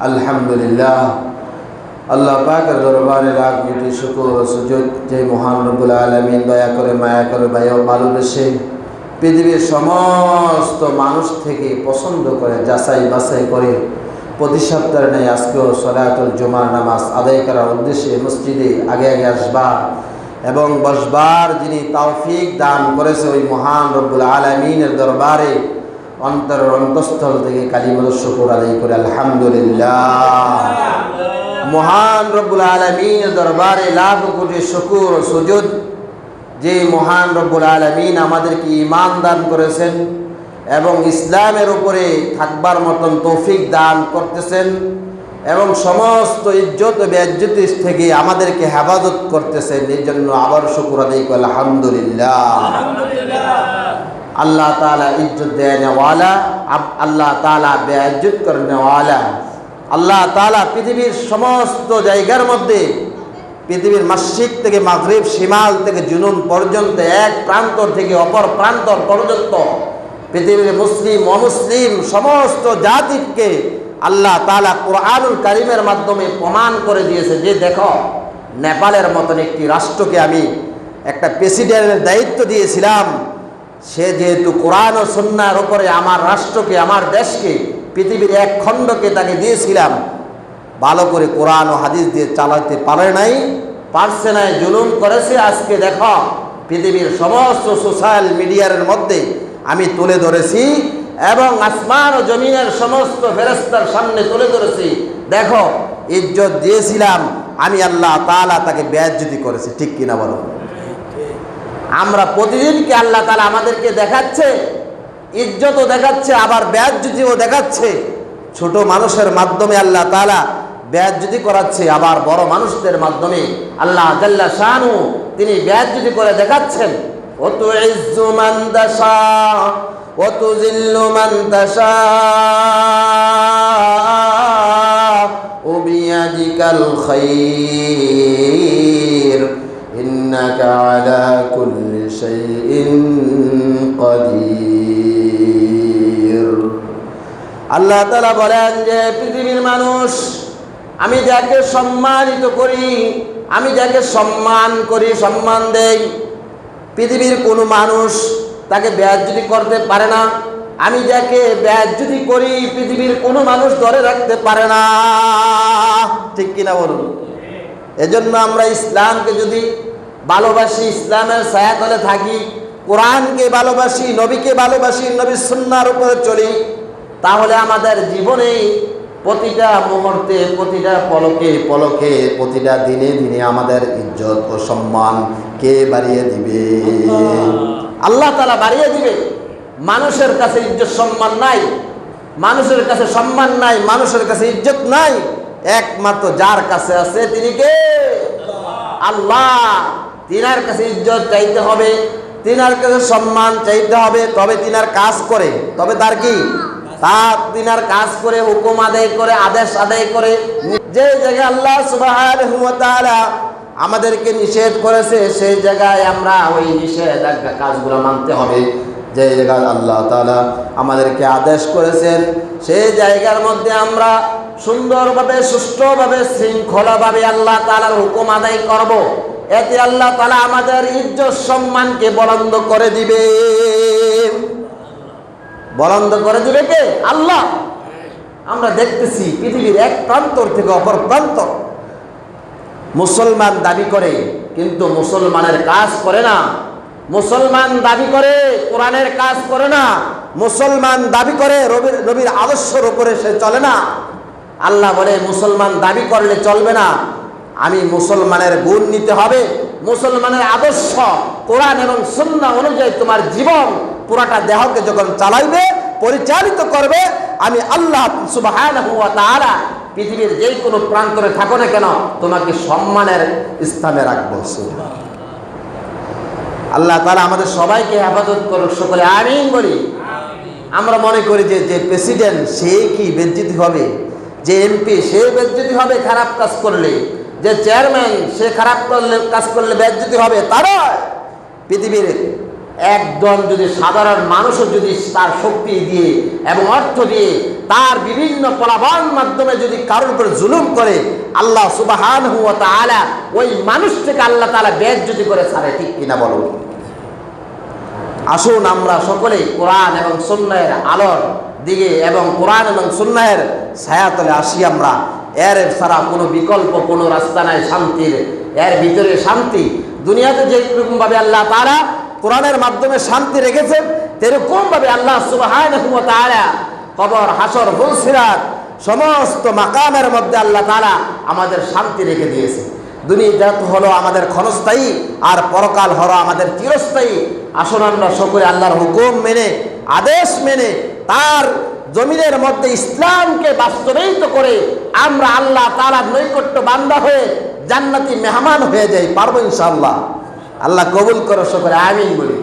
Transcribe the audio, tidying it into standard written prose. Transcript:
আলহামদুলিল্লাহ। আল্লাহ পাকের দরবারে লাখ কোটি শুকর ও সুজুদ যে মহান রব্বুল আলামিন দয়া করে মায়া করে ভালোবেসে পৃথিবীর সমস্ত মানুষ থেকে পছন্দ করে যাচাই বাছাই করে প্রতি সপ্তাহে নেই আজকেও সলাতুল জুমার নামাজ আদায় করার উদ্দেশ্যে মসজিদে আগে আগে আসবার এবং বসবার যিনি তৌফিক দান করেছে ওই মহান রব্বুল আলামিনের দরবারে অন্তঃস্থল থেকে কালিমাতুশ শুকর আদায় করে আলহামদুলিল্লাহ। মহান রব্বুল আলামিনের দরবারে লাখ কোটি শুকর ও সুজুদ যে মহান রব্বুল আলামিন আমাদেরকে ঈমান দান করেছেন এবং ইসলামের উপরে থাকবার মতন তৌফিক দান করতেছেন এবং সমস্ত ইজ্জত ও বেইজ্জতি থেকে আমাদেরকে হেফাজত করতেছেন। এই জন্য আবার শুকর আদায় করি আলহামদুলিল্লাহ। আল্লাহ তাআলা ইজ্জত দেওয়ালা, আল্লাহ তাআলা বেইজ্জত করনেওয়ালা। আল্লাহ তাআলা পৃথিবীর সমস্ত জায়গার মধ্যে পৃথিবীর মাশরিক থেকে মাগরিব, শিমাল থেকে জুনুন পর্যন্ত, এক প্রান্ত থেকে অপর প্রান্ত পর্যন্ত পৃথিবীর মুসলিম অমুসলিম সমস্ত জাতিকে আল্লাহ তাআলা কোরআনুল কারীমের মাধ্যমে প্রমাণ করে দিয়েছে যে দেখো, নেপালের মতন একটি রাষ্ট্রকে আমি একটা প্রেসিডেন্টের দায়িত্ব দিয়েছিলাম, সে যেহেতু কোরআন ও সুন্নাহর উপরে আমার রাষ্ট্রকে, আমার দেশকে, পৃথিবীর এক খণ্ডকে তাকে দিয়েছিলাম, ভালো করে কোরআন ও হাদিস দিয়ে চালাতে পারছে না, জুলুম করেছে। আজকে দেখো পৃথিবীর সমস্ত সোশ্যাল মিডিয়ার মধ্যে আমি তুলে ধরেছি এবং আসমান ও জমিনের সমস্ত ফেরেশতার সামনে তুলে ধরেছি। দেখো, ইজ্জত দিয়েছিলাম আমি, আল্লাহ তাআলা তাকে বেইজ্জতি করেছে। ঠিক কিনা বলো? আমরা প্রতিদিনকে আল্লাহ তাআলা আমাদেরকে দেখাচ্ছে, ইজ্জতও দেখাচ্ছে, আবার বেইজ্জতিও দেখাচ্ছে। ছোট মানুষের মাধ্যমে আল্লাহ তাআলা বেইজ্জতি করাচ্ছে, আবার বড় মানুষদের মাধ্যমে আল্লাহ জাল্লা শানু তিনি বেইজ্জতি করে দেখাচ্ছেন। ও তুইজ্জু মান তাশা ওয়া তুযিল্লু মান তাশা ও বিয়াদিকাল খায়র ইন্নাকা আলা কুল্লি শাইইন কাদির। আল্লাহ তাআলা বলেন যে পৃথিবীর মানুষ, আমি যাকে সম্মানিত করি, আমি যাকে সম্মান করি, সম্মান দেই, পৃথিবীর কোনো মানুষ তাকে বেইজ্জতি করতে পারে না। আমি যাকে বেইজ্জতি করি পৃথিবীর কোনো মানুষ ধরে রাখতে পারে না। ঠিক কিনা বলুন? এজন্য আমরা ইসলামকে যদি ভালোবাসি, ইসলামের ছায়াতলে থাকি, কোরআনকে ভালোবাসি, নবীকে ভালোবাসি, নবীর সুন্নাহর উপরে চলি, তাহলে আমাদের জীবনে প্রতিটা মুহূর্তে, প্রতিটা পলকে পলকে, প্রতিটা দিনে দিনে আমাদের ইজ্জত ও সম্মান কে বাড়িয়ে দিবে? আল্লাহ তাআলা বাড়িয়ে দিবে। মানুষের কাছে ইজ্জত সম্মান নাই, মানুষের কাছে সম্মান নাই, মানুষের কাছে ইজ্জত নাই, একমাত্র যার কাছে আছে তিনি কে? আল্লাহ। তিনার কাছে ইজ্জত চাইতে হবে, তিনার কাছে সম্মান চাইতে হবে, তবে তিনার কাজ করে, তবে তার কি? তিনার কাজ করে, হুকুম আদায় করে, আদেশ আদায় করে। যে জায়গায় আল্লাহ সুবহানাহু ওয়া তাআলা আমাদেরকে নিষেধ করেছে সেই জায়গায় আমরা ওই নিষেধাজ্ঞা কাজগুলো মানতে হবে। যে জায়গায় আল্লাহ তাআলা আমাদেরকে আদেশ করেছেন সেই জায়গার মধ্যে আমরা সুন্দরভাবে, সুষ্ঠুভাবে, শৃঙ্খলাভাবে আল্লাহ তাআলার হুকুম আদায় করব। এতে আল্লাহ তাআলা আমাদের ইজ্জত সম্মানকে বুলন্দ করে দিবে। বুলন্দ করে দিবে কে? আল্লাহ। আমরা দেখতেছি পৃথিবীর এক প্রান্তর থেকে অপর প্রান্ত মুসলমান দাবি করে কিন্তু মুসলমানের কাজ করে না। মুসলমান দাবি করে কোরআনের কাজ করে না। মুসলমান দাবি করে নবীর আদর্শের উপরে সে চলে না। আল্লাহ বলে মুসলমান দাবি করলে চলবে না, আমি মুসলমানের গুণ নিতে হবে, মুসলমানের আদর্শ কোরআন এবং সুন্নাহ অনুযায়ী তোমার জীবন পুরাটা দেহকে যখন চালাইবে, পরিচালিত করবে, আমি আল্লাহ সুবহানাহু ওয়া তাআলা পৃথিবীর যে কোনো প্রান্তরে থাকো না কেন তোমাকে সম্মানের স্থানে রাখবো। আল্লাহ তাআলা আমাদের সবাইকে হেফাজত করুক, সকলে আমিন বলি। আমরা মনে করি যে প্রেসিডেন্ট সে কি বেজ্জতি হবে, যে এমপি সে বেজ্জতি হবে খারাপ কাজ করলে, যে চেয়ারম্যান সে খারাপ কাজ করলে বেজ্জতি হবে। তারা পৃথিবীর একজন যদি সাধারণ মানুষও যদি তার শক্তি দিয়ে এবং অর্থ দিয়ে তার বিভিন্ন প্রলাপন মাধ্যমে যদি কারোর উপর জুলুম করে, আল্লাহ সুবহানাহু ওয়া তাআলা ওই মানুষটাকে আল্লাহ তাআলা বেইজ্জতি করে ছাড়ে। ঠিক কিনা বলুন? আসুন আমরা সকলেই কোরআন এবং সুন্নাহের আলোর দিকে এবং কোরআন এবং সুন্নাহের ছায়াতলে আসি। আমরা এর ছাড়া কোনো বিকল্প কোনো রাস্তা নাই শান্তির। এর ভিতরে শান্তি দুনিয়াতে যেরকম ভাবে আল্লাহ তাআলা কোরআনের মাধ্যমে শান্তি রেখেছেন, সেরকম ভাবে আল্লাহ সুবহানাহু ওয়া তাআলা কবর, হাসর, ফুলসিরাত সমস্ত মাকামের মধ্যে আল্লাহ তাআলা আমাদের শান্তি রেখে দিয়েছে। দুনিয়া হলো আমাদের ক্ষণস্থায়ী, আর পরকাল হলো আমাদের চিরস্থায়ী। আসুন আমরা সকলে আল্লাহর হুকুম মেনে, আদেশ মেনে, তার জমিনের মধ্যে ইসলামকে বাস্তবায়িত করে আমরা আল্লাহ তাআলার নৈকট্য বান্দা হয়ে জান্নাতি মেহমান হয়ে যাই। পারবো ইনশাআল্লাহ? আল্লাহ কবুল করো সকলে, আমিন বলি।